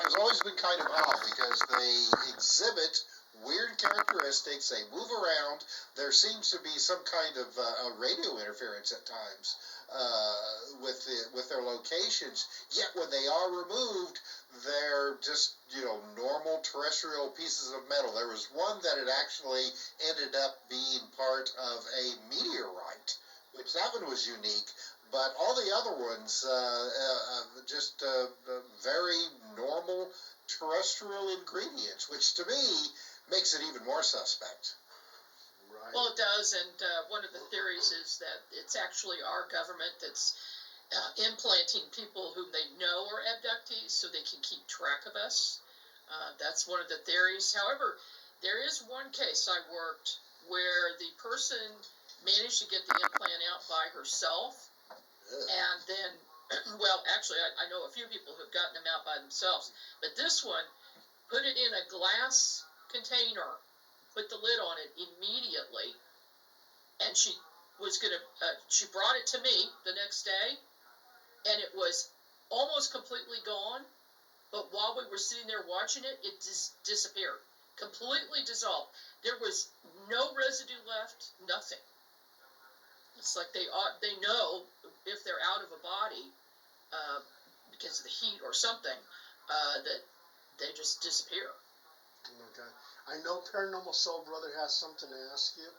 has always been kind of odd because they exhibit weird characteristics. They move around. There seems to be some kind of radio interference at times with their locations. Yet when they are removed, they're just normal terrestrial pieces of metal. There was one that had actually ended up being part of a meteorite, which that one was unique. But all the other ones, just very normal terrestrial ingredients, which to me makes it even more suspect. Right. Well, it does, and one of the theories is that it's actually our government that's implanting people whom they know are abductees so they can keep track of us. That's one of the theories. However, there is one case I worked where the person managed to get the implant out by herself. And then, well, actually, I know a few people who've gotten them out by themselves. But this one, put it in a glass container, put the lid on it immediately, and she was going to, she brought it to me the next day, and it was almost completely gone. But while we were sitting there watching it, it just disappeared, completely dissolved. There was no residue left, nothing. It's like they know if they're out of a body because of the heat or something that they just disappear. Okay. I know Paranormal Soul Brother has something to ask you.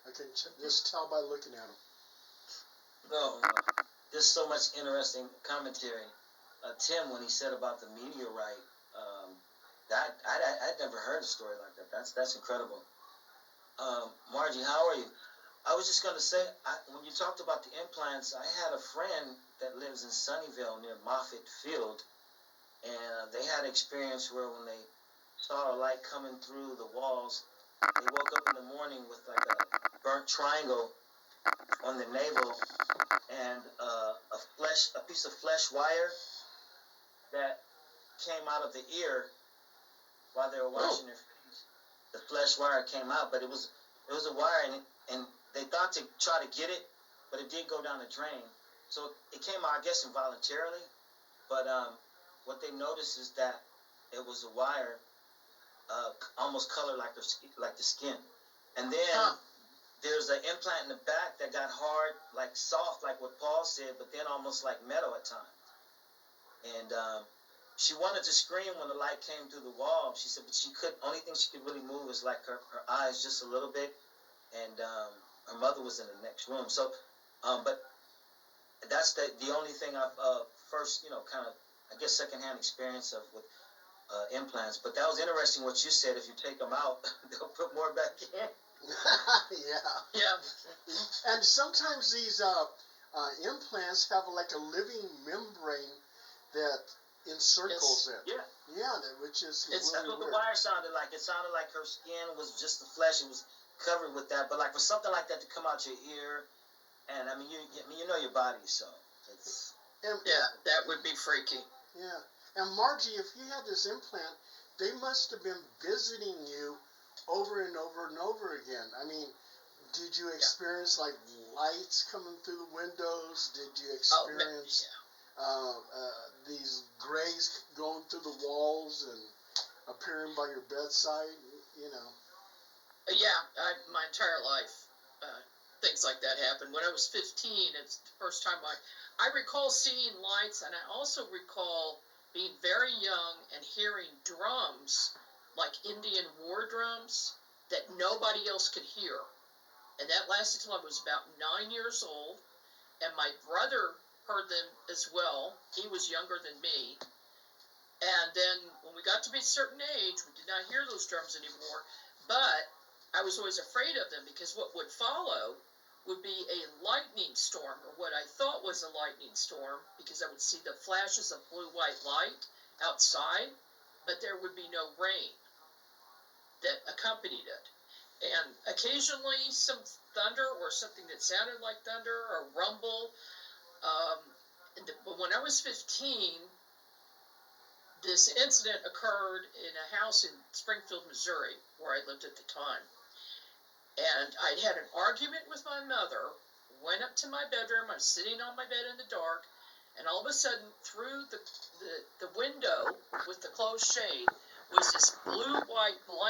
I can just tell by looking at him. No, there's so much interesting commentary. Tim, when he said about the meteorite, I'd never heard a story like that. That's incredible. Margie, how are you? I was just going to say, when you talked about the implants, I had a friend that lives in Sunnyvale near Moffett Field, and they had an experience where when they saw a light coming through the walls, they woke up in the morning with like a burnt triangle on the navel and a piece of flesh wire that came out of the ear while they were washing their face. The flesh wire came out, but it was a wire, and they thought to try to get it, but it did go down the drain. So it came out, I guess, involuntarily. But what they noticed is that it was a wire, almost colored like the skin. And then there's an implant in the back that got hard, like soft, like what Paul said, but then almost like metal at times. And she wanted to scream when the light came through the wall. She said, but she couldn't. Only thing she could really move was like her eyes just a little bit. And her mother was in the next room. So, but that's the only thing I've first, kind of, I guess, secondhand experience of with implants. But that was interesting what you said. If you take them out, they'll put more back in. Yeah. And sometimes these implants have like a living membrane that encircles it. Yeah. Yeah, which is That's really what weird. the wire sounded like. It sounded like her skin was just the flesh. It was covered with that. But like for something like that to come out your ear, and I mean you know your body, so it's that would be freaky. Yeah. And Margie, if you had this implant, they must have been visiting you over and over and over again. I mean, did you experience like lights coming through the windows? Did you experience these grays going through the walls and appearing by your bedside? My entire life, things like that happened. When I was 15, it's the first time I recall seeing lights, and I also recall being very young and hearing drums, like Indian war drums, that nobody else could hear. And that lasted till I was about 9 years old, and my brother heard them as well. He was younger than me. And then when we got to be a certain age, we did not hear those drums anymore, but I was always afraid of them because what would follow would be a lightning storm, or what I thought was a lightning storm, because I would see the flashes of blue-white light outside, but there would be no rain that accompanied it. And occasionally some thunder or something that sounded like thunder or rumble. But when I was 15, this incident occurred in a house in Springfield, Missouri, where I lived at the time. And I had an argument with my mother, went up to my bedroom, I was sitting on my bed in the dark, and all of a sudden, through the window with the closed shade was this blue-white blind